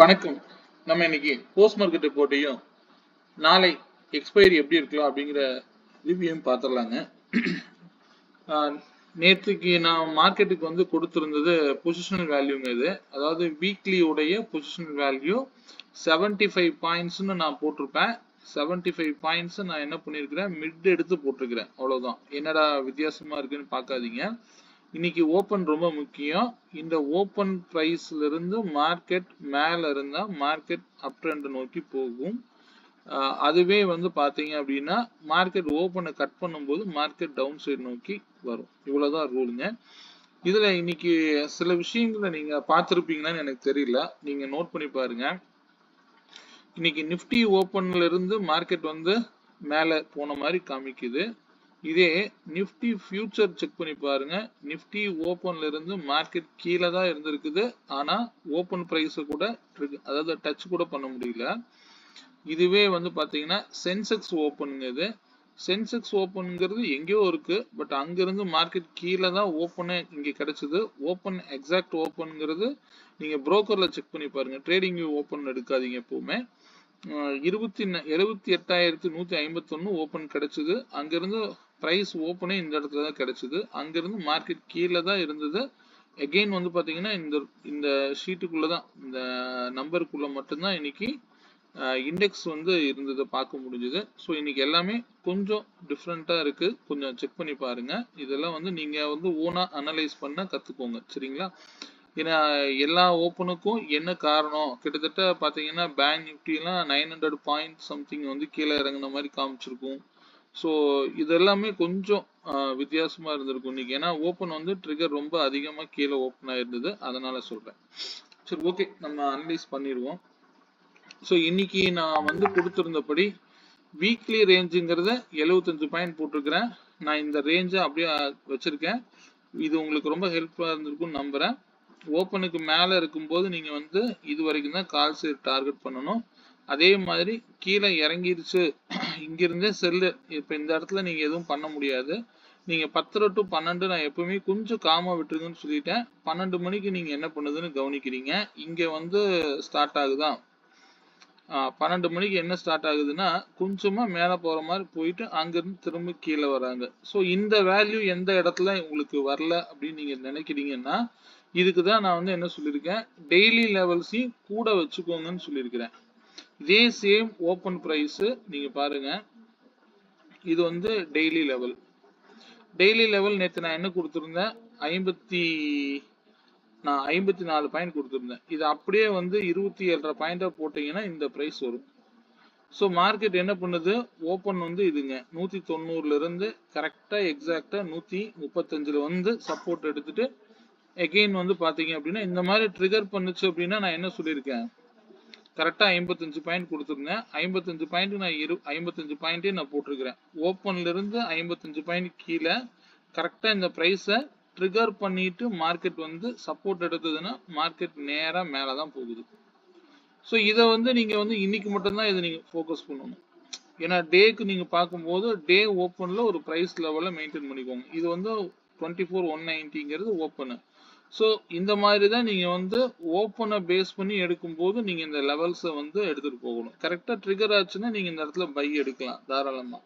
வணக்கம். நம்ம இன்னைக்கு போஸ்ட் மார்க்கெட் ரிப்போர்ட்டையும் நாளை எக்ஸ்பைரி எப்படி இருக்கலாம் அப்படிங்கிற ரிவ்யூயும் பார்த்துடலாங்க. நேற்றுக்கு நான் மார்க்கெட்டுக்கு வந்து கொடுத்துருந்தது பொசிஷனல் வேல்யூங்க. இது அதாவது வீக்லி உடைய பொசிஷனல் வேல்யூ 75 பாயிண்ட்ஸ்னு நான் போட்டிருப்பேன். 75 பாயிண்ட்ஸ் நான் என்ன பண்ணியிருக்கிறேன், மிட் எடுத்து போட்டிருக்கிறேன். அவ்வளவுதான். என்னடா வித்தியாசமா இருக்குன்னு பார்க்காதீங்க. இன்னைக்கு ஓப்பன் ரொம்ப முக்கியம். இந்த ஓப்பன் பிரைஸ்ல இருந்து மார்க்கெட் மேல இருந்தா மார்க்கெட் அப் ட்ரெண்ட் நோக்கி போகும். அதுவே வந்து பாத்தீங்க அப்படின்னா மார்க்கெட் ஓப்பனை கட் பண்ணும்போது மார்க்கெட் டவுன் சைடு நோக்கி வரும். இவ்வளவுதான் ரூலுங்க. இதுல இன்னைக்கு சில விஷயங்களை நீங்க பார்த்திருப்பீங்களான்னு எனக்கு தெரியல. நீங்க நோட் பண்ணி பாருங்க. இன்னைக்கு நிப்டி ஓப்பன்ல இருந்து மார்க்கெட் வந்து மேல போன மாதிரி காமிக்குது. இதே நிப்டி ஃபியூச்சர் செக் பண்ணி பாருங்க. நிப்டி ஓப்பன்ல இருந்து மார்க்கெட் கீழே தான் இருந்திருக்குது. ஆனா ஓப்பன் பிரைஸ் கூட அதாவது டச் கூட பண்ண முடியல. இதுவே வந்து பாத்தீங்கன்னா சென்செக்ஸ் ஓப்பனுங்க. இது சென்செக்ஸ் ஓப்பனுங்கிறது எங்கேயோ இருக்கு. பட் அங்கிருந்து மார்க்கெட் கீழே தான் ஓப்பனே இங்க கிடைச்சது. ஓப்பன் எக்ஸாக்ட் ஓப்பனுங்கிறது நீங்க புரோக்கர்ல செக் பண்ணி பாருங்க. ட்ரேடிங் வியூ ஓப்பன் எடுக்காதீங்க எப்பவுமே. 78,151 ஓப்பன் கிடைச்சது. அங்கிருந்து பிரைஸ் ஓப்பனே இந்த இடத்துல தான் கிடைச்சது. அங்கிருந்து மார்க்கெட் கீழே தான் இருந்தது. எகெயின் வந்து பாத்தீங்கன்னா இந்த ஷீட்டுக்குள்ளதான், இந்த நம்பருக்குள்ள மட்டும்தான் இன்னைக்கு இண்டெக்ஸ் வந்து இருந்ததை பார்க்க முடிஞ்சது. ஸோ இன்னைக்கு எல்லாமே கொஞ்சம் டிஃப்ரெண்டா இருக்கு. கொஞ்சம் செக் பண்ணி பாருங்க. இதெல்லாம் வந்து நீங்க வந்து ஓனா அனலைஸ் பண்ண கத்துக்கோங்க. சரிங்களா? ஏன்னா எல்லா ஓப்பனுக்கும் என்ன காரணம், கிட்டத்தட்ட பாத்தீங்கன்னா பேங்க் நிப்டிலாம் 900 பாயிண்ட் சம்திங் வந்து கீழே இறங்குன மாதிரி காமிச்சிருக்கும். ஸோ இது எல்லாமே கொஞ்சம் வித்தியாசமா இருந்திருக்கும் இன்னைக்கு. ஏன்னா ஓப்பன் வந்து ட்ரிகர் ரொம்ப அதிகமா கீழே ஓப்பன் ஆயிருந்தது. அதனால சொல்றேன். சரி, ஓகே, நம்ம அனலைஸ் பண்ணிடுவோம். ஸோ இன்னைக்கு நான் வந்து கொடுத்திருந்தபடி வீக்லி ரேஞ்சுங்கிறத 75 பாயிண்ட் போட்டிருக்கிறேன். நான் இந்த ரேஞ்சை அப்படியே வச்சிருக்கேன். இது உங்களுக்கு ரொம்ப ஹெல்ப்ஃபுல்லா இருந்திருக்கும்னு நம்புறேன். ஓப்பனுக்கு மேல இருக்கும்போது நீங்க வந்து இது வரைக்கும் தான் கால்ஸ் டார்கெட் பண்ணணும். அதே மாதிரி கீழே இறங்கிருச்சு, இங்கிருந்தே செல்லு. இப்ப இந்த இடத்துல நீங்க எதுவும் பண்ண முடியாது. நீங்க 10 to 12 நான் எப்பவுமே கொஞ்சம் காமா விட்டுருங்கன்னு சொல்லிட்டேன். 12 மணிக்கு நீங்க என்ன பண்ணுதுன்னு கவனிக்கிறீங்க. இங்க வந்து ஸ்டார்ட் ஆகுதா, 12 மணிக்கு என்ன ஸ்டார்ட் ஆகுதுன்னா கொஞ்சமா மேல போற மாதிரி போயிட்டு அங்கிருந்து திரும்ப கீழே வராங்க. ஸோ இந்த வேல்யூ எந்த இடத்துல உங்களுக்கு வரல அப்படின்னு நீங்க நினைக்கிறீங்கன்னா இதுக்குதான் நான் வந்து என்ன சொல்லியிருக்கேன், டெய்லி லெவல்ஸையும் கூட வச்சுக்கோங்கன்னு சொல்லியிருக்கிறேன். இதே சேம் ஓப்பன் பிரைஸ் நீங்க பாருங்க. இது வந்து டெய்லி லெவல். டெய்லி லெவல் நேற்று நான் என்ன கொடுத்துருந்தேன், 54 பாயிண்ட் கொடுத்துருந்தேன். இது அப்படியே வந்து 27.5 பாயிண்டா போட்டீங்கன்னா இந்த பிரைஸ் வரும். ஸோ மார்க்கெட் என்ன பண்ணுது, ஓப்பன் வந்து இதுங்க 190ல இருந்து கரெக்டா எக்ஸாக்டா 135ல வந்து சப்போர்ட் எடுத்துட்டு எகெயின் வந்து பாத்தீங்க அப்படின்னா இந்த மாதிரி ட்ரிகர் பண்ணுச்சு அப்படின்னா நான் என்ன சொல்லியிருக்கேன், கரெக்டா 55 பாயிண்ட் கொடுத்துருந்தேன். 55 பாயிண்ட் நான் 55 பாயிண்டே நான் போட்டிருக்கிறேன். ஓப்பன்ல இருந்து 55 பாயிண்ட் கீழே கரெக்டா இந்த பிரைஸை ட்ரிகர் பண்ணிட்டு மார்க்கெட் வந்து சப்போர்ட் எடுத்ததுன்னா மார்க்கெட் நேரா மேலதான் போகுது. ஸோ இதை வந்து நீங்க வந்து இன்னைக்கு மட்டும்தான் இதை நீங்க ஃபோக்கஸ் பண்ணணும். ஏன்னா டேக்கு நீங்க பார்க்கும்போது டே ஓப்பன்ல ஒரு பிரைஸ் லெவலை மெயின்டைன் பண்ணிக்கோங்க. இது வந்து 24,190ங்கிறது ஓப்பனு. ஸோ இந்த மாதிரி தான் நீங்க வந்து ஓப்பனை பேஸ் பண்ணி எடுக்கும்போது நீங்க இந்த லெவல்ஸை வந்து எடுத்துட்டு போகணும். கரெக்டா ட்ரிகர் ஆச்சுன்னா நீங்க இந்த இடத்துல பை எடுக்கலாம் தாராளமா.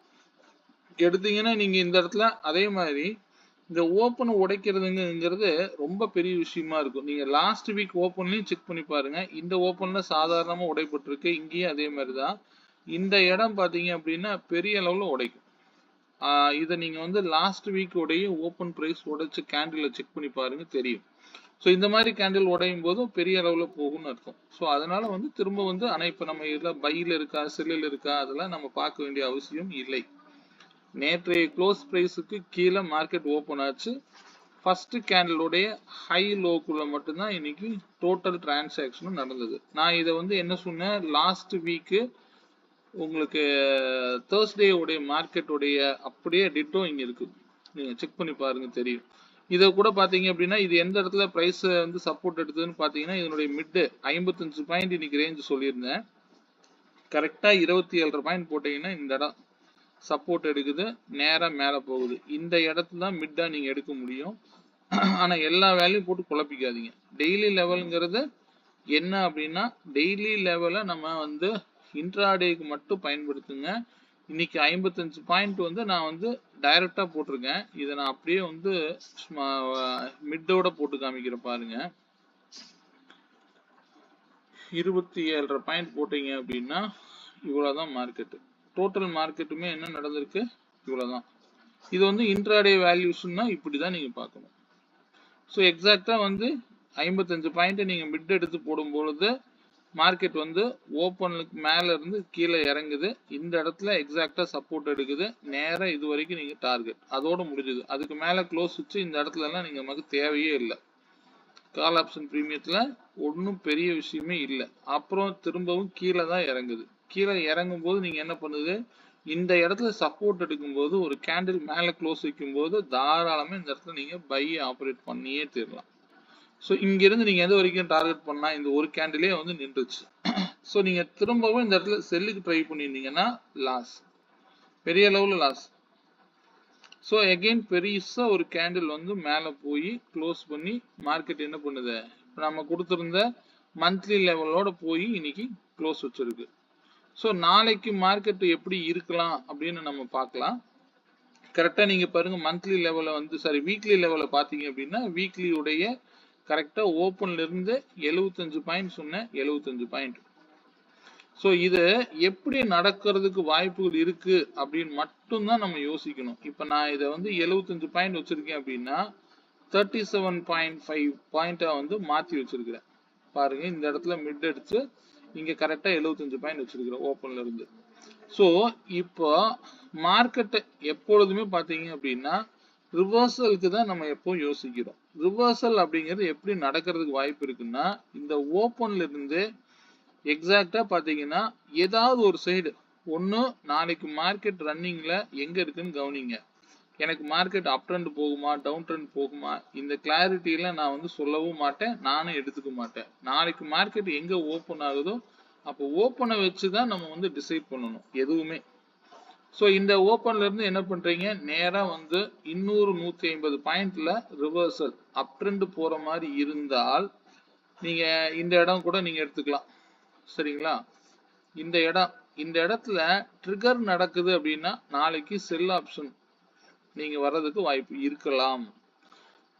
எடுத்தீங்கன்னா நீங்க இந்த இடத்துல அதே மாதிரி இந்த ஓப்பனை உடைக்கிறதுங்கிறது ரொம்ப பெரிய விஷயமா இருக்கும். நீங்க லாஸ்ட் வீக் ஓப்பன்லயும் செக் பண்ணி பாருங்க. இந்த ஓப்பன்ல சாதாரணமா உடைப்பட்டிருக்கு. இங்கேயும் அதே மாதிரிதான். இந்த இடம் பாத்தீங்க அப்படின்னா பெரிய அளவுல உடைக்கும். இதை நீங்க வந்து லாஸ்ட் வீக் உடைய ஓப்பன் பிரைஸ் உடைச்சு கேண்டில் செக் பண்ணி பாருங்க, தெரியும். ஸோ இந்த மாதிரி கேண்டில் உடையும் போதும் பெரிய அளவுல போகும்னு அர்த்தம். ஸோ அதனால வந்து திரும்ப வந்து ஆனா இப்ப நம்ம இதெல்லாம் பையில இருக்கா செல்லில் இருக்கா அதெல்லாம் நம்ம பார்க்க வேண்டிய அவசியம் இல்லை. நேற்றைய க்ளோஸ் பிரைஸுக்கு கீழே மார்க்கெட் ஓப்பன் ஆச்சு. ஃபர்ஸ்ட் கேண்டிலுடைய ஹை லோக்குள்ள மட்டும்தான் இன்னைக்கு டோட்டல் டிரான்சாக்ஷனும் நடந்தது. நான் இதை வந்து என்ன சொன்னேன், லாஸ்ட் வீக்கு உங்களுக்கு தேர்ஸ்டே உடைய மார்க்கெட் உடைய அப்படியே டிட்டோ இங்க இருக்கு. நீங்க செக் பண்ணி பாருங்க, தெரியும். இதை கூட பாத்தீங்க அப்படின்னா இது எந்த இடத்துல பிரைஸ் வந்து சப்போர்ட் எடுத்ததுன்னு பாத்தீங்கன்னா இதனுடைய மிட் 55 பாயிண்ட் இன்னைக்கு ரேஞ்ச் சொல்லியிருந்தேன். கரெக்டா 27.5 பாயிண்ட் போட்டீங்கன்னா இந்த இடம் சப்போர்ட் எடுக்குது, நேரா மேல போகுது. இந்த இடத்துல தான் மிட்டா நீங்க எடுக்க முடியும். ஆனா எல்லா வேல்யூ போட்டு குழப்பிக்காதீங்க. டெய்லி லெவல்ங்கிறது என்ன அப்படின்னா, டெய்லி லெவலை நம்ம வந்து இன்ட்ராடேக்கு மட்டும் பயன்படுத்துங்க. இன்னைக்கு 55 பாயிண்ட் வந்து நான் வந்து டைரக்டா போட்டிருக்கேன். இதை நான் அப்படியே வந்து மிட்டோட போட்டு காமிக்கிறேன் பாருங்க. 27.5 பாயிண்ட் போட்டீங்க அப்படின்னா இவ்வளவுதான் மார்க்கெட். டோட்டல் மார்க்கெட்டுமே என்ன நடந்திருக்கு, இவ்வளவுதான். இது வந்து இன்ட்ராடே வேல்யூஸ்னா இப்படிதான் நீங்க பார்க்கணும். ஸோ எக்ஸாக்டா வந்து 55 பாயிண்ட் நீங்க மிட் எடுத்து போடும் பொழுது மார்க்கெட் வந்து ஓப்பனுக்கு மேல இருந்து கீழே இறங்குது. இந்த இடத்துல எக்ஸாக்டா சப்போர்ட் எடுக்குது. நேரா இது வரைக்கும் நீங்க டார்கெட் அதோட முடிஞ்சது. அதுக்கு மேல க்ளோஸ் வச்சு இந்த இடத்துல எல்லாம் நீங்க நமக்கு தேவையே இல்லை. கால் ஆப்ஷன் பிரீமியத்துல ஒன்றும் பெரிய விஷயமே இல்லை. அப்புறம் திரும்பவும் கீழே தான் இறங்குது. கீழே இறங்கும் போது நீங்க என்ன பண்ணுது, இந்த இடத்துல சப்போர்ட் எடுக்கும்போது ஒரு கேண்டில் மேல க்ளோஸ் வைக்கும் போது தாராளமா இந்த இடத்துல நீங்க பை ஆப்ரேட் பண்ணியே தீரலாம். ஸோ இங்க இருந்து நீங்க எது வரைக்கும் டார்கெட் பண்ணா இந்த ஒரு கேண்டிலே வந்து நின்றுச்சு. ஸோ நீங்க திரும்பவும் இந்த இடத்துல செல்லுக்கு ட்ரை பண்ணியிருந்தீங்கன்னா லாஸ், பெரிய லெவலில் லாஸ். ஸோ அகெயின் பெருசா ஒரு கேண்டில் வந்து மேலே போய் க்ளோஸ் பண்ணி மார்க்கெட் என்ன பண்ணுது, இப்போ நம்ம கொடுத்துருந்த மந்த்லி லெவலோட போய் இன்னைக்கு க்ளோஸ் வச்சிருக்கு. ஸோ நாளைக்கு மார்க்கெட் எப்படி இருக்கலாம் அப்படின்னு நம்ம பார்க்கலாம். கரெக்டா நீங்க பாருங்க, மந்த்லி லெவலை வந்து சாரி வீக்லி லெவலை பார்த்தீங்க அப்படின்னா வீக்லியுடைய கரெக்டா ஓப்பன்ல இருந்து 75 பாயிண்ட் சொன்னேன், 75 பாயிண்ட். ஸோ இது எப்படி நடக்கிறதுக்கு வாய்ப்புகள் இருக்கு அப்படின்னு மட்டும்தான் நம்ம யோசிக்கணும். இப்போ நான் இதை வந்து 75 பாயிண்ட் வச்சிருக்கேன் அப்படின்னா 37.5 பாயிண்டா வந்து மாத்தி வச்சிருக்கிறேன் பாருங்க. இந்த இடத்துல மிட் அடிச்சு இங்க கரெக்டா 75 பாயிண்ட் வச்சிருக்கிறேன் ஓப்பன்ல இருந்து. ஸோ இப்போ மார்க்கெட் எப்பொழுதுமே பாத்தீங்க அப்படின்னா ரிவர்சலுக்கு தான் நம்ம எப்போ யோசிக்கிறோம். ரிவர்சல் அப்படிங்கிறது எப்படி நடக்கிறதுக்கு வாய்ப்பு இருக்குன்னா, இந்த ஓப்பன்ல இருந்து எக்ஸாக்டா பாத்தீங்கன்னா ஏதாவது ஒரு சைடு ஒண்ணு நாளைக்கு மார்க்கெட் ரன்னிங்ல எங்க இருக்குன்னு கவனிங்க. எனக்கு மார்க்கெட் அப் ட்ரெண்ட் போகுமா டவுன் ட்ரெண்ட் போகுமா இந்த கிளாரிட்டியில நான் வந்து சொல்லவும் மாட்டேன், நானும் எடுத்துக்க மாட்டேன். நாளைக்கு மார்க்கெட் எங்க ஓப்பன் ஆகுதோ அப்போ ஓப்பனை வச்சுதான் நம்ம வந்து டிசைட் பண்ணணும் எதுவுமே. ஸோ இந்த ஓப்பன்ல இருந்து என்ன பண்றீங்க, நேரா வந்து இன்னொரு 150 பாயிண்ட்ல ரிவர்சல் அப் ட்ரெண்ட் போற மாதிரி இருந்தால் நீங்க இந்த இடம் கூட நீங்க எடுத்துக்கலாம். சரிங்களா, இந்த இடத்துல ட்ரிகர் நடக்குது அப்படின்னா நாளைக்கு செல் ஆப்ஷன் நீங்க வர்றதுக்கு வாய்ப்பு இருக்கலாம்.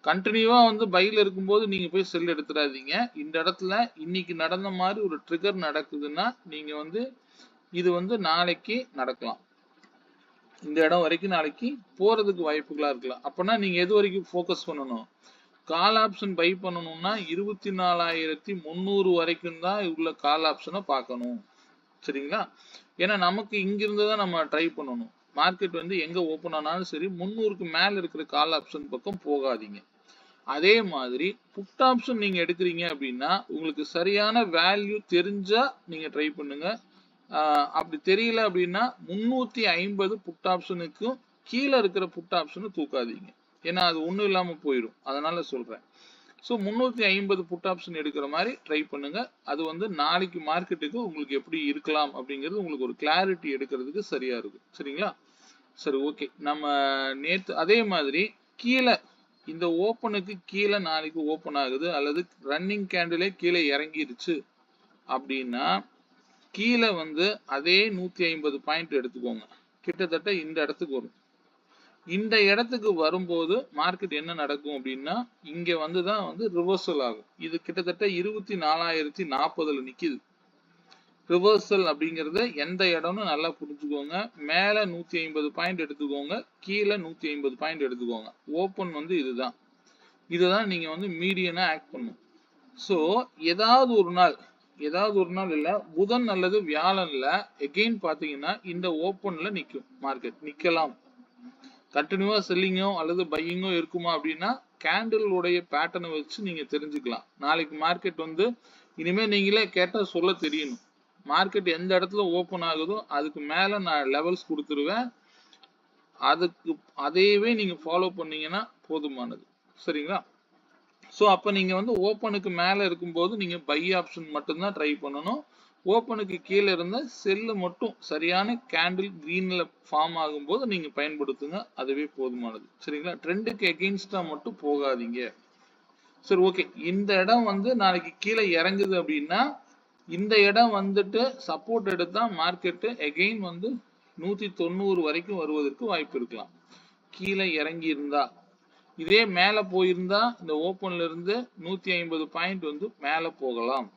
கண்டினியூவா வந்து பைல இருக்கும்போது நீங்க போய் செல் எடுத்துடாதீங்க. இந்த இடத்துல இன்னைக்கு நடந்த மாதிரி ஒரு ட்ரிகர் நடக்குதுன்னா நீங்க வந்து இது வந்து நாளைக்கு நடக்கலாம். இந்த இடம் வரைக்கும் நாளைக்கு போறதுக்கு வாய்ப்புகளா இருக்கலாம். அப்பனா நீங்க எது வரைக்கும் ஃபோக்கஸ் பண்ணணும், கால் ஆப்ஷன் பை பண்ணணும்னா 24,300 வரைக்கும் தான் உள்ள கால் ஆப்ஷனை பார்க்கணும். சரிங்களா, ஏன்னா நமக்கு இங்கிருந்து தான் நம்ம ட்ரை பண்ணணும். மார்க்கெட் வந்து எங்க ஓப்பன் ஆனாலும் சரி 300க்கு மேல இருக்கிற கால் ஆப்ஷன் பக்கம் போகாதீங்க. அதே மாதிரி புட் ஆப்ஷன் நீங்க எடுக்கிறீங்க அப்படின்னா உங்களுக்கு சரியான வேல்யூ தெரிஞ்சா நீங்க ட்ரை பண்ணுங்க. அப்படி தெரியல அப்படின்னா 350 புட் ஆப்ஷனுக்கும் கீழே இருக்கிற புட் ஆப்ஷனை தூக்காதீங்க. ஏன்னா அது ஒண்ணும் இல்லாம போயிடும், அதனால சொல்றேன். ஸோ 350 புட் ஆப்ஷன் எடுக்கிற மாதிரி ட்ரை பண்ணுங்க. அது வந்து நாளைக்கு மார்க்கெட்டுக்கு உங்களுக்கு எப்படி இருக்கலாம் அப்படிங்கிறது உங்களுக்கு ஒரு கிளாரிட்டி எடுக்கிறதுக்கு சரியா இருக்கும். சரிங்களா, சரி ஓகே. நம்ம நேற்று அதே மாதிரி கீழே இந்த ஓப்பனுக்கு கீழே நாளைக்கு ஓப்பன் ஆகுது அல்லது ரன்னிங் கேண்டிலே கீழே இறங்கிருச்சு அப்படின்னா கீழே வந்து அதே 150 பாயிண்ட் எடுத்துக்கோங்க. கிட்டத்தட்ட இந்த இடத்துக்கு வரும். இந்த இடத்துக்கு வரும்போது மார்க்கெட் என்ன நடக்கும் அப்படின்னா இங்க வந்துதான் வந்து ரிவர்சல் ஆகும். இது கிட்டத்தட்ட 24,040ல நிக்குது. ரிவர்சல் அப்படிங்கறத எந்த இடம்னு நல்லா புரிஞ்சுக்கோங்க. மேல 150 பாயிண்ட் எடுத்துக்கோங்க, கீழே 150 பாயிண்ட் எடுத்துக்கோங்க. ஓப்பன் வந்து இதுதான் நீங்க வந்து மீடியனா ஆக்ட் பண்ணும். ஸோ ஏதாவது ஒரு நாள் இல்ல புதன் அல்லது வியாழன்ல எகெயின் பாத்தீங்கன்னா இந்த ஓப்பன்ல நிக்கும் மார்க்கெட், நிக்கலாம். கண்டினியூவா செல்லிங்கோ அல்லது பையிங்கோ இருக்குமா அப்படின்னா கேண்டில் உடைய பேட்டர்னை வச்சு நீங்க தெரிஞ்சுக்கலாம். நாளைக்கு மார்க்கெட் வந்து இனிமே நீங்களே கேட்டா சொல்ல தெரியணும். மார்க்கெட் எந்த இடத்துல ஓப்பன் ஆகுதோ அதுக்கு மேல நான் லெவல்ஸ் கொடுத்துருவேன். அதுக்கு அதையவே நீங்க ஃபாலோ பண்ணீங்கன்னா போதுமானது. சரிங்களா, ஸோ அப்ப நீங்க வந்து ஓப்பனுக்கு மேல இருக்கும்போது நீங்க பை ஆப்ஷன் மட்டும்தான் ட்ரை பண்ணணும். ஓப்பனுக்கு கீழே இருந்த செல்லு மட்டும் சரியான கேண்டில் கிரீன்ல ஃபார்ம் ஆகும்போது நீங்க பயன்படுத்துங்க, அதுவே போதுமானது. சரிங்களா? ட்ரெண்டுக்கு எகெயின்ஸ்டா மட்டும் போகாதீங்க. சரி, ஓகே. இந்த இடம் வந்து நாளைக்கு கீழே இறங்குது அப்படின்னா இந்த இடம் வந்துட்டு சப்போர்ட் எடுத்தா மார்க்கெட்டு எகெயின் வந்து 190 வரைக்கும் வருவதற்கு வாய்ப்பு இருக்கலாம். கீழே இறங்கி இருந்தா, இதே மேல போயிருந்தா இந்த ஓப்பன்ல இருந்து 150 பாயிண்ட் வந்து மேல போகலாம்.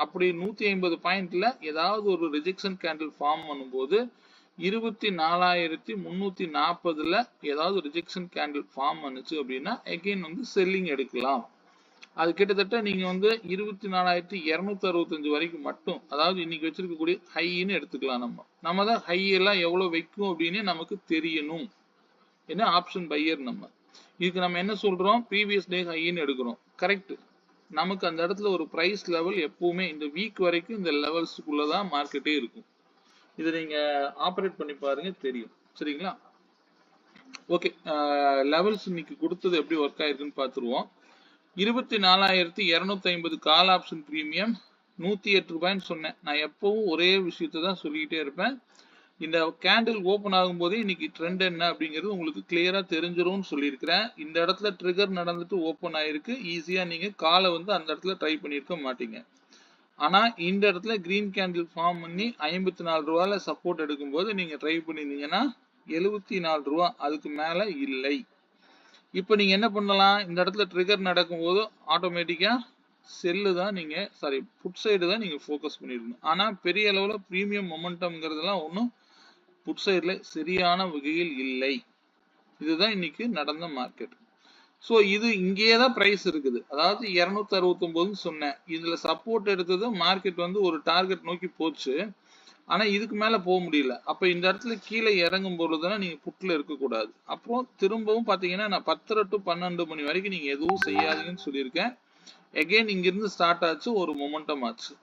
அப்படி 150 பாயிண்ட்ல ஏதாவது ஒரு ரிஜெக்ஷன் கேண்டில் ஃபார்ம் பண்ணும்போது 24,340ல ஏதாவது ரிஜெக்ஷன் கேண்டில் ஃபார்ம் பண்ணுச்சு அப்படின்னா எகெயின் வந்து செல்லிங் எடுக்கலாம். அது கிட்டத்தட்ட நீங்க வந்து 24,265 வரைக்கும் மட்டும், அதாவது இன்னைக்கு வச்சிருக்கக்கூடிய ஹைன்னு எடுத்துக்கலாம். நம்ம தான் ஹை எல்லாம் எவ்வளவு வைக்கும் அப்படின்னு நமக்கு தெரியணும். என்ன ஆப்ஷன் பையர் நம்ம இதுக்கு நம்ம என்ன சொல்றோம், ப்ரீவியஸ் டே ஹைன்னு எடுக்கிறோம். கரெக்ட். நமக்கு அந்த இடத்துல ஒரு பிரைஸ் லெவல் எப்பவுமே இந்த வீக் வரைக்கும் இந்த லெவல்ஸுக்குள்ளதான் மார்க்கெட்டே இருக்கும். இதை நீங்க ஆப்ரேட் பண்ணி பாருங்க, தெரியும். சரிங்களா? ஓகே, லெவல்ஸ் இன்னைக்கு கொடுத்தது எப்படி ஒர்க் ஆயிருக்குன்னு பார்த்துருவோம். 24,250 கால் ஆப்ஷன் பிரீமியம் 108 ரூபாய்ன்னு சொன்னேன். நான் எப்பவும் ஒரே விஷயத்தை தான் சொல்லிக்கிட்டே இருப்பேன். இந்த கேண்டில் ஓபன் ஆகும்போதே இன்னைக்கு ட்ரெண்ட் என்ன அப்படிங்கிறது உங்களுக்கு கிளியரா தெரிஞ்சிரும்னு சொல்லியிருக்கிறேன். இந்த இடத்துல ட்ரிகர் நடந்துட்டு ஓபன் ஆயிருக்கு. ஈஸியா நீங்க காலை வந்து அந்த இடத்துல ட்ரை பண்ணியிருக்க மாட்டீங்க. ஆனா இந்த இடத்துல கிரீன் கேண்டில் ஃபார்ம் பண்ணி 54 ரூபாயில சப்போர்ட் எடுக்கும்போது நீங்க ட்ரை பண்ணிருந்தீங்கன்னா 74 ரூபா, அதுக்கு மேல இல்லை. இப்ப நீங்க என்ன பண்ணலாம், இந்த இடத்துல ட்ரிகர் நடக்கும்போது ஆட்டோமேட்டிக்கா செல்லு தான் நீங்க புட் சைடு தான் நீங்க ஃபோக்கஸ் பண்ணிருக்கணும். ஆனா பெரிய அளவுல பிரீமியம் மொமெண்டம்ங்கிறதுலாம் ஒன்றும் புட் சைடுல சரியான வகையில் இல்லை. இதுதான் இன்னைக்கு நடந்த மார்க்கெட். ஸோ இது இங்கேயே தான் பிரைஸ் இருக்குது. அதாவது 269 சொன்னேன். இதுல சப்போர்ட் எடுத்தது மார்க்கெட் வந்து ஒரு டார்கெட் நோக்கி போச்சு. ஆனா இதுக்கு மேல போக முடியல. அப்ப இந்த இடத்துல கீழே இறங்கும் பொழுதுதான் நீங்க புட்ல இருக்கக்கூடாது. அப்புறம் திரும்பவும் பாத்தீங்கன்னா நான் 10 to 12 மணி வரைக்கும் நீங்க எதுவும் செய்யாதீங்கன்னு சொல்லியிருக்கேன். எகெயின் இங்கிருந்து ஸ்டார்ட் ஆச்சு, ஒரு மொமெண்டம் ஆச்சு.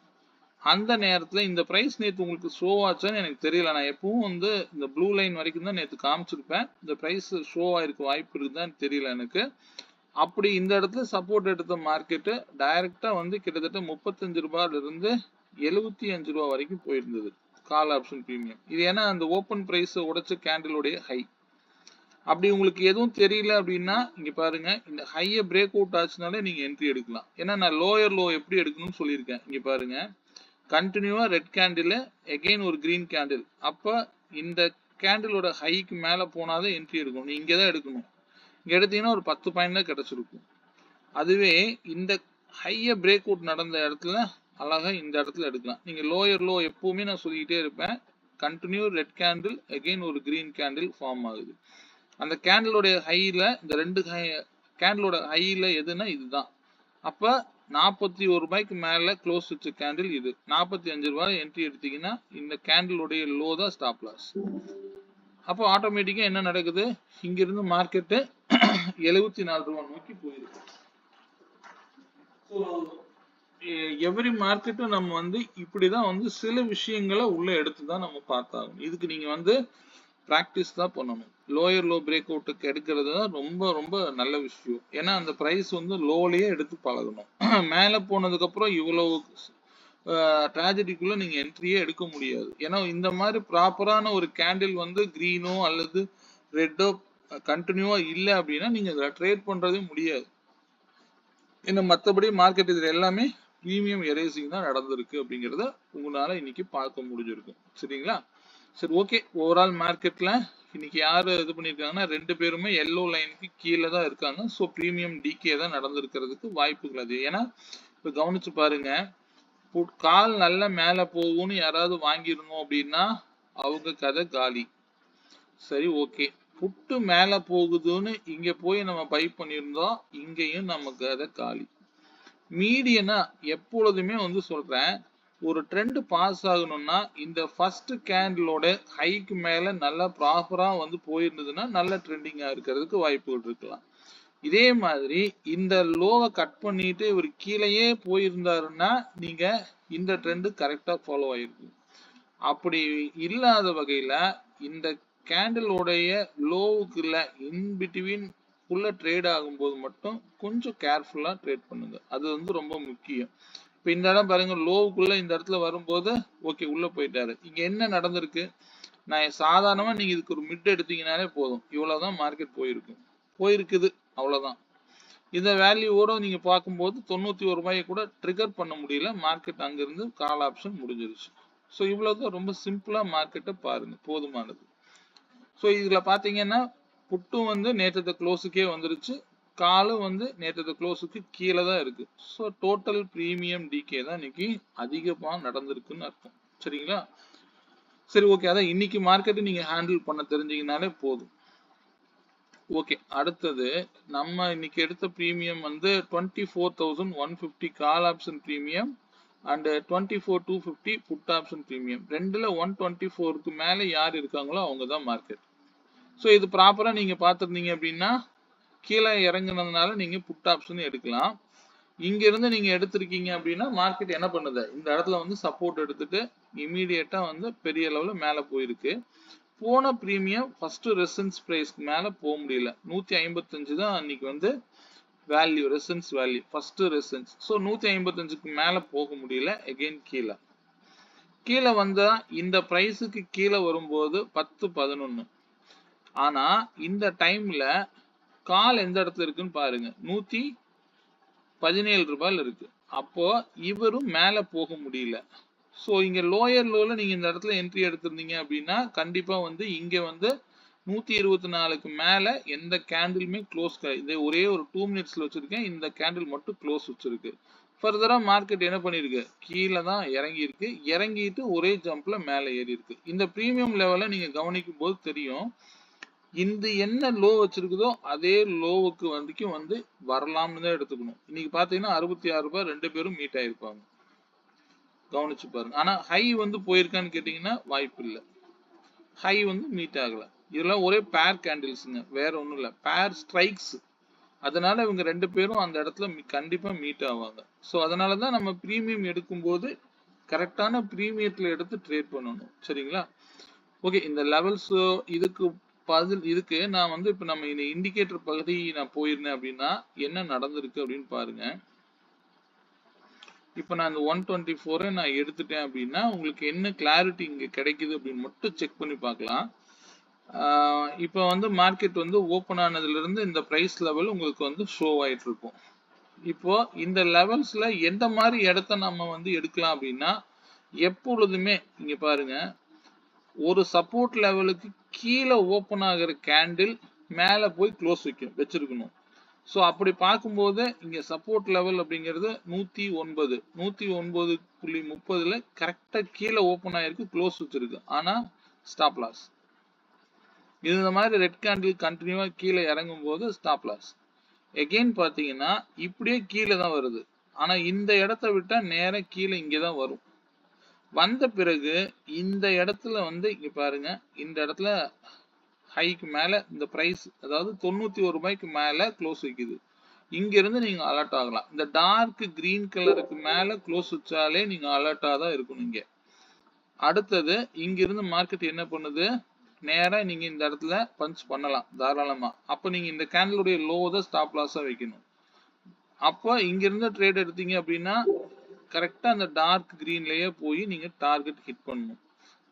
அந்த நேரத்துல இந்த பிரைஸ் நேத்து உங்களுக்கு ஷோ ஆச்சான்னு எனக்கு தெரியல. நான் எப்பவும் வந்து இந்த ப்ளூ லைன் வரைக்கும் தான் நேத்து காமிச்சிருப்பேன். இந்த பிரைஸ் ஷோ ஆயிருக்க வாய்ப்பு இருக்குதான்னு தெரியல எனக்கு. அப்படி இந்த இடத்துல சப்போர்ட் எடுத்த மார்க்கெட்டு டைரக்டா வந்து கிட்டத்தட்ட 35 ரூபாயில இருந்து 75 ரூபாய் வரைக்கும் போயிருந்தது கால் ஆப்ஷன் பிரீமியம். இது ஏன்னா அந்த ஓப்பன் பிரைஸ் உடைச்ச கேண்டிலுடைய ஹை. அப்படி உங்களுக்கு எதுவும் தெரியல அப்படின்னா இங்க பாருங்க, இந்த ஹையை பிரேக் அவுட் ஆச்சுனாலே நீங்க என்ட்ரி எடுக்கலாம். ஏன்னா நான் லோயர் லோ எப்படி எடுக்கணும்னு சொல்லியிருக்கேன். இங்க பாருங்க, கண்டினியூவா ரெட் கேண்டில் எகெயின் ஒரு கிரீன் கேண்டில். அப்ப இந்த கேண்டிலோட ஹைக்கு மேல போனாதான் என்ட்ரி எடுக்கணும். நீ இங்கதான் எடுக்கணும். இங்க எடுத்தீங்கன்னா ஒரு 10 பாயிண்ட் தான் கிடைச்சிருக்கும். அதுவே இந்த ஹைய பிரேக் அவுட் நடந்த இடத்துல அழகா இந்த இடத்துல எடுக்கலாம். நீங்க லோயர் லோ எப்பவுமே நான் சொல்லிக்கிட்டே இருப்பேன். கண்டினியூ ரெட் கேண்டில் எகெயின் ஒரு கிரீன் கேண்டில் ஃபார்ம் ஆகுது. அந்த கேண்டிலோடைய ஹைல இந்த ரெண்டு கேண்டிலோட ஹைல எதுனா இதுதான். அப்ப 41 ரூபாய்க்கு மேல க்ளோஸ் வச்ச கேண்டில் இது. 45 ரூபாய் என்ட்ரி எடுத்தீங்கன்னா இந்த கேண்டிலோடைய லோ தான் ஸ்டாப் லாஸ். அப்போ ஆட்டோமேட்டிக்கா என்ன நடக்குது, இங்க இருந்து மார்க்கெட்டு 74 ரூபாய் நோக்கி போயிருக்கு. எவ்ரி மார்க்கெட்டும் நம்ம வந்து இப்படிதான் வந்து சில விஷயங்களை உள்ள எடுத்துதான் நம்ம பார்த்தாகணும். இதுக்கு நீங்க வந்து பிராக்டிஸ் தான் பண்ணணும். லோயர் லோ பிரேக் அவுட்டுக்கு எடுக்கிறது தான் ரொம்ப ரொம்ப நல்ல விஷயம். ஏன்னா அந்த பிரைஸ் வந்து லோலயே எடுத்து பழகணும். மேல போனதுக்கு அப்புறம் இவ்வளவு ட்ராஜடிக்குள்ள நீங்க என்ட்ரியே எடுக்க முடியாது. ஏன்னா இந்த மாதிரி ப்ராப்பரான ஒரு கேண்டில் வந்து கிரீனோ அல்லது ரெட்டோ கண்டினியூவா இல்லை அப்படின்னா நீங்க இதில் ட்ரேட் பண்றதே முடியாது. ஏன்னா மற்றபடி மார்க்கெட் இதுல எல்லாமே பிரீமியம் எரேசிங் தான் நடந்திருக்கு அப்படிங்கிறத உங்களால இன்னைக்கு பார்க்க முடிஞ்சிருக்கும். சரிங்களா? சரி, ஓகே. ஓவரால் மார்க்கெட்ல இன்னைக்கு யாரு இது பண்ணிருக்காங்கன்னா 2 பேருமே எல்லோ லைனுக்கு கீழே தான் இருக்காங்க. ஸோ பிரீமியம் டிகே தான் நடந்திருக்கிறதுக்கு வாய்ப்புகள் அது. ஏன்னா இப்ப கவனிச்சு பாருங்க, கால் நல்ல மேல போகும்னு யாராவது வாங்கிருந்தோம் அப்படின்னா அவங்க கதை காலி. சரி, ஓகே. புட்டு மேல போகுதுன்னு இங்க போய் நம்ம பை பண்ணியிருந்தோம், இங்கேயும் நமக்கு கதை காலி. மீடியனா எப்பொழுதுமே வந்து சொல்றேன், ஒரு ட்ரெண்ட் பாஸ் ஆகணும்னா இந்த ஃபர்ஸ்ட் கேண்டிலோட ஹைக்கு மேல நல்லா ப்ராப்பரா வந்து போயிருந்ததுன்னா நல்ல ட்ரெண்டிங்கா இருக்கிறதுக்கு வாய்ப்புகள் இருக்கலாம். இதே மாதிரி இந்த லோவை கட் பண்ணிட்டு இவர் கீழேயே போயிருந்தாருன்னா நீங்க இந்த ட்ரெண்ட் கரெக்டா ஃபாலோ ஆயிருக்கு. அப்படி இல்லாத வகையில இந்த கேண்டிலோடைய லோவுக்குள்ள இன்பிட்வீன் உள்ள ட்ரேட் ஆகும்போது மட்டும் கொஞ்சம் கேர்ஃபுல்லா ட்ரேட் பண்ணுங்க. அது வந்து ரொம்ப முக்கியம். இப்போ இந்த இடம் பாருங்க, லோவுக்குள்ள இந்த இடத்துல வரும்போது ஓகே உள்ள போயிட்டாரு. இங்க என்ன நடந்திருக்கு, நான் சாதாரணமா நீங்க இதுக்கு ஒரு மிட் எடுத்தீங்கனாலே போதும், இவ்வளவுதான் மார்க்கெட் போயிருக்குது அவ்வளவுதான். இந்த வேல்யூவோட நீங்க பார்க்கும்போது 91 ரூபாயை கூட ட்ரிகர் பண்ண முடியல, மார்க்கெட் அங்கிருந்து கால் ஆப்ஷன் முடிஞ்சிருச்சு. ஸோ இவ்வளவுதான், ரொம்ப சிம்பிளா மார்க்கெட்டை பாருங்க, போதுமானது. ஸோ இதுல பாத்தீங்கன்னா புட்டும் வந்து நேற்று க்ளோஸுக்கே வந்துருச்சு, காலும் வந்து நேற்று க்ளோஸுக்கு கீழே தான் இருக்கு. ஸோ டோட்டல் பிரீமியம் டிகே தான் இன்னைக்கு அதிகமா நடந்திருக்குன்னு அர்த்தம். சரிங்களா? சரி, ஓகே. அதான் இன்னைக்கு மார்க்கெட்டை நீங்க ஹேண்டில் பண்ண தெரிஞ்சீங்கனாலே போதும். ஓகே, அடுத்தது நம்ம இன்னைக்கு எடுத்த பிரீமியம் வந்து 24,150 call option premium and 24,250 put option premium. ரெண்டுல 124க்கு மேல யார் இருக்காங்களோ அவங்க தான் மார்க்கெட். ஸோ இது ப்ராப்பரா நீங்க பார்த்துருந்தீங்க அப்படின்னா கீழே இறங்குனதுனால நீங்க புட் ஆப்ஷன் எடுக்கலாம். இங்க இருந்து நீங்க எடுத்திருக்கீங்க அப்படின்னா மார்க்கெட் என்ன பண்ணுது, இந்த இடத்துல வந்து சப்போர்ட் எடுத்துட்டு இமீடியட்டா வந்து பெரிய லெவல்ல மேல போயிருக்கு. போன பிரீமியம் ஃபர்ஸ்ட் ரெசன்ஸ் பிரைஸ்க்கு மேல போக முடியல, 155 தான் அன்னைக்கு வந்து value, resonance value first resonance. So 155க்கு மேல போக முடியல. எகைன் கீழே வந்தா இந்த பிரைஸுக்கு கீழே வரும்போது 10-11. ஆனா இந்த டைம்ல கால் எந்த இடத்துல இருக்குன்னு பாருங்க, 117 ரூபாயில இருக்கு. அப்போ இவரும் மேல போக முடியல. ஸோ இங்க லோயர் லோல நீங்க இந்த இடத்துல என்ட்ரி எடுத்திருந்தீங்க அப்படின்னா கண்டிப்பா வந்து இங்க வந்து 124க்கு மேல எந்த கேண்டிலுமே க்ளோஸ், இது ஒரே ஒரு 2 மினிட்ஸ்ல வச்சிருக்கேன், இந்த கேண்டில் மட்டும் க்ளோஸ் வச்சிருக்கு. ஃபர்தரா மார்க்கெட் என்ன பண்ணிருக்கு, கீழே தான் இறங்கி இருக்கு, இறங்கிட்டு ஒரே ஜம்ப்ல மேல ஏறி இருக்கு. இந்த பிரீமியம் லெவல நீங்க கவனிக்கும் போது தெரியும், இந்த என்ன லோ வச்சிருக்குதோ அதே லோவுக்கு வரைக்கும் வந்து வரலாம்னு தான் எடுத்துக்கணும். இன்னைக்கு பாத்தீங்கன்னா 66 ரூபாய் ரெண்டு பேரும் மீட் ஆயிருப்பாங்க, கவனிச்சு பாருங்க. ஆனா ஹை வந்து போயிருக்கான்னு கேட்டீங்கன்னா வாய்ப்பு இல்லை, ஹை வந்து மீட் ஆகல. இதெல்லாம் ஒரே பேர் கேண்டில்ஸ்ங்க, வேற ஒண்ணும் இல்ல, பேர் ஸ்ட்ரைக்ஸ். அதனால இவங்க ரெண்டு பேரும் அந்த இடத்துல கண்டிப்பா மீட் ஆவாங்க. ஸோ அதனாலதான் நம்ம பிரீமியம் எடுக்கும்போது கரெக்டான பிரீமியத்துல எடுத்து ட்ரேட் பண்ணணும். சரிங்களா? ஓகே, இந்த லெவல்ஸ் இதுக்கு நான் வந்து இப்ப நம்ம இந்த இண்டிகேட்டர் பகுதி நான் போயிருந்தேன் அப்படின்னா என்ன நடந்திருக்கு அப்படின்னு பாருங்க. இப்ப நான் இந்த 124 நான் எடுத்துட்டேன் அப்படின்னா உங்களுக்கு என்ன கிளாரிட்டி இங்க கிடைக்குது அப்படின்னு மட்டும் செக் பண்ணி பார்க்கலாம். இப்ப வந்து மார்க்கெட் வந்து ஓபன் ஆனதுல இருந்து இந்த பிரைஸ் லெவல் உங்களுக்கு வந்து ஷோ ஆயிட்டு இருக்கும். இப்போ இந்த லெவல்ஸ்ல எந்த மாதிரி இடத்த நம்ம வந்து எடுக்கலாம் அப்படின்னா, எப்பொழுதுமே இங்க பாருங்க, ஒரு சப்போர்ட் லெவலுக்கு கீழே ஓபன் ஆகிற கேண்டில் மேல போய் க்ளோஸ் வச்சிருக்கணும். ஸோ அப்படி பார்க்கும்போது இங்க சப்போர்ட் லெவல் அப்படிங்கிறது 109.30 கரெக்டா கீழே ஓபன் ஆயிருக்கு, க்ளோஸ் வச்சிருக்கு. ஆனா ஸ்டாப் லாஸ் இந்த மாதிரி ரெட் கேண்டில் கண்டினியூவா கீழே இறங்கும் போது ஸ்டாப் லாஸ். எகெயின் பாத்தீங்கன்னா இப்படியே கீழே தான் வருது, ஆனா இந்த இடத்த விட்டா நேரம் கீழே இங்கதான் வரும். வந்த பிறகு இந்த இடத்துல வந்து இங்க பாருங்க, இந்த இடத்துல ஹைக்கு மேல இந்த பிரைஸ், அதாவது 91 ரூபாய்க்கு மேல க்ளோஸ் வைக்குது. இங்க இருந்து நீங்க அலர்ட் ஆகலாம். இந்த டார்க் கிரீன் கலருக்கு மேல க்ளோஸ் வச்சாலே நீங்க அலர்ட்டா தான் இருக்கணும். இங்க அடுத்தது இங்க இருந்து மார்க்கெட் என்ன பண்ணுது, நேரா நீங்க இந்த இடத்துல பஞ்ச் பண்ணலாம் தாராளமா. அப்ப நீங்க இந்த கேண்டிலுடைய லோ தான் ஸ்டாப் லாஸா வைக்கணும். அப்ப இங்க இருந்து ட்ரேட் எடுத்தீங்க அப்படின்னா கரெக்டா அந்த டார்க் கிரீன்லயே போய் நீங்க டார்கெட் ஹிட் பண்ணணும்.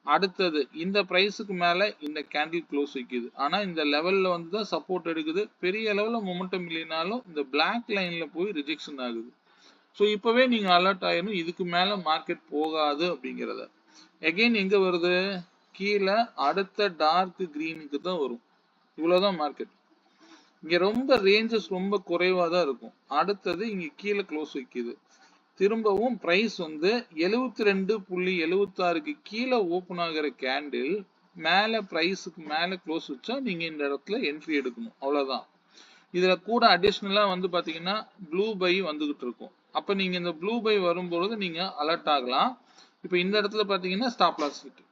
அடுத்தது இந்த பிரைஸுக்கு மேல இந்த கேண்டில் க்ளோஸ் வைக்குது, ஆனா இந்த லெவல்ல வந்து தான் சப்போர்ட் எடுக்குது, பெரிய லெவல்ல மொமெண்டம் இல்லைனாலும் இந்த பிளாக் லைன்ல போய் ரிஜெக்ஷன் ஆகுது. ஸோ இப்பவே நீங்க அலர்ட் ஆயிரும், இதுக்கு மேல மார்க்கெட் போகாது அப்படிங்கிறத. எகைன் எங்க வருது, கீழே அடுத்த டார்க் கிரீனுக்கு தான் வரும். இவ்வளவுதான் மார்க்கெட். இங்க ரொம்ப ரேஞ்சஸ் ரொம்ப குறைவா தான் இருக்கும். அடுத்தது இங்க கீழே க்ளோஸ் வைக்குது, திரும்பவும் பிரைஸ் வந்து 72.76க்கு கீழே ஓபன் ஆகிற கேண்டில் மேல பிரைஸுக்கு மேல க்ளோஸ் வச்சா நீங்க இந்த இடத்துல என்ட்ரி எடுக்கணும். அவ்வளவுதான். இதுல கூட அடிஷனலா வந்து பாத்தீங்கன்னா ப்ளூ பை வந்துகிட்டு இருக்கும். அப்ப நீங்க இந்த ப்ளூ பை வரும்போது நீங்க அலர்ட் ஆகலாம். இப்ப இந்த இடத்துல பாத்தீங்கன்னா ஸ்டாப் லாஸ் ஹிட்.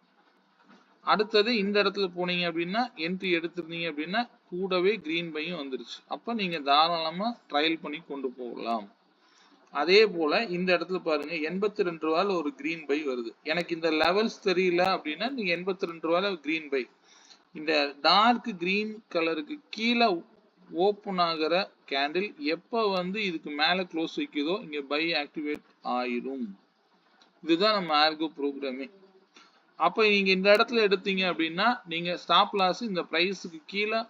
அடுத்தது இந்த இடத்துல போனீங்க அப்படின்னா என்ட்ரி எடுத்திருந்தீங்க அப்படின்னா கூடவே கிரீன் பையும் வந்துருச்சு. அப்ப நீங்க தாராளமா ட்ரையல் பண்ணி கொண்டு போகலாம். அதே போல இந்த இடத்துல பாருங்க 82 ரூபாயில ஒரு கிரீன் பை வருது. எனக்கு இந்த லெவல்ஸ் தெரியல அப்படின்னா நீங்க 82 ரூபாயில கிரீன் பை, இந்த டார்க் கிரீன் கலருக்கு கீழே ஓப்பன் ஆகிற கேண்டில் எப்போ வந்து இதுக்கு மேலே க்ளோஸ் வைக்குதோ இங்கே பை ஆக்டிவேட் ஆயிடும். இதுதான் நம்ம ஆல்கோ ப்ரோக்ராமே. அப்போ நீங்கள் இந்த இடத்துல எடுத்தீங்க அப்படின்னா நீங்கள் ஸ்டாப் லாஸ் இந்த ப்ரைஸுக்கு கீழே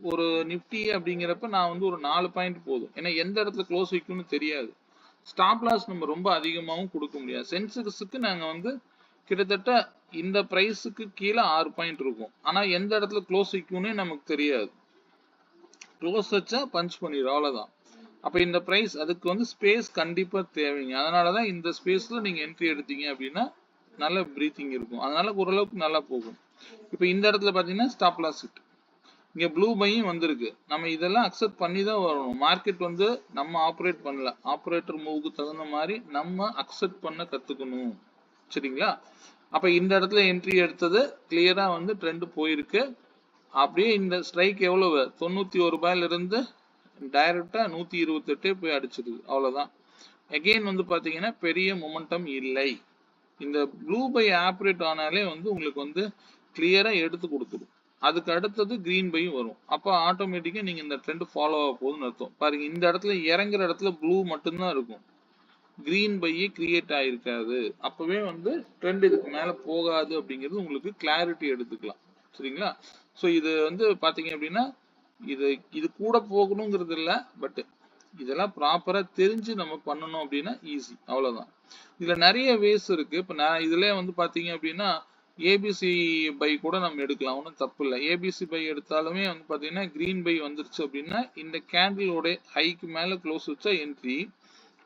ஒரு நிஃப்டி அப்படிங்கிறப்ப நான் வந்து ஒரு 4 பாயிண்ட் போதும். ஏன்னா எந்த இடத்துல க்ளோஸ் வைக்கும்னு தெரியாது. ஸ்டாப் லாஸ் நம்ம ரொம்ப அதிகமாகவும் கொடுக்க முடியாது. சென்செக்ஸுக்கு நாங்கள் வந்து கிட்டத்தட்ட இந்த ப்ரைஸுக்கு கீழே 6 பாயிண்ட் இருக்கும். ஆனால் எந்த இடத்துல க்ளோஸ் வைக்கும்னே நமக்கு தெரியாது. க்ளோஸ் வச்சா பஞ்ச் பண்ணிடும், அவ்வளோதான். அப்போ இந்த ப்ரைஸ் அதுக்கு வந்து ஸ்பேஸ் கண்டிப்பாக தேவைங்க. அதனால தான் இந்த ஸ்பேஸில் நீங்கள் என்ட்ரி எடுத்தீங்க அப்படின்னா நல்ல ப்ரீத்திங் இருக்கும். அதனால ஓரளவுக்கு நல்லா போகும். இப்போ இந்த இடத்துல பார்த்தீங்கன்னா ஸ்டாப் லாஸ் ஹிட். இங்கே ப்ளூ பையும் வந்திருக்கு. நம்ம இதெல்லாம் அக்செப்ட் பண்ணி தான் வரணும். மார்க்கெட் வந்து நம்ம ஆப்ரேட் பண்ணல. ஆப்ரேட்டர் மூவுக்கு தகுந்த மாதிரி நம்ம அக்செப்ட் பண்ண கற்றுக்கணும். சரிங்களா? அப்போ இந்த இடத்துல என்ட்ரி எடுத்தது கிளியராக வந்து ட்ரெண்ட் போயிருக்கு. அப்படியே இந்த ஸ்ட்ரைக் எவ்வளவு 91 ரூபாயிலிருந்து டைரக்டா 128 போய் அடிச்சிருக்கு. அவ்வளவுதான். அகெயின் வந்து பாத்தீங்கன்னா பெரிய மொமெண்டம் இல்லை. இந்த ப்ளூ பை ஆப்ரேட் ஆனாலே வந்து உங்களுக்கு வந்து கிளியரா எடுத்து கொடுத்துடும். அதுக்கு அடுத்தது கிரீன் பையும் வரும். அப்போ ஆட்டோமேட்டிக்கா நீங்க இந்த ட்ரெண்ட் ஃபாலோ ஆக போகுதுன்னு அர்த்தம். பாருங்க, இந்த இடத்துல இறங்குற இடத்துல ப்ளூ மட்டும்தான் இருக்கும். கிரீன் பையே கிரியேட் ஆயிருக்காது. அப்பவே வந்து ட்ரெண்ட் இதுக்கு மேல போகாது அப்படிங்கிறது உங்களுக்கு கிளாரிட்டி எடுத்துக்கலாம். சரிங்களா? ஸோ இது வந்து பாத்தீங்க அப்படின்னா இது கூட போகணுங்கிறது இல்லை. பட் இதெல்லாம் ப்ராப்பரா தெரிஞ்சு நம்ம பண்ணணும் அப்படின்னா ஈஸி, அவ்வளவுதான். இதுல நிறைய வேஸ் இருக்கு. இப்ப நான் இதுல வந்து பாத்தீங்க அப்படின்னா ஏபிசி பை கூட நம்ம எடுக்கலாம், ஒன்றும் தப்பு இல்லை. ஏபிசி பை எடுத்தாலுமே வந்து பாத்தீங்கன்னா கிரீன் பை வந்துருச்சு அப்படின்னா இந்த கேண்டிலோட ஹைக்கு மேல க்ளோஸ் வச்சா என்ட்ரி.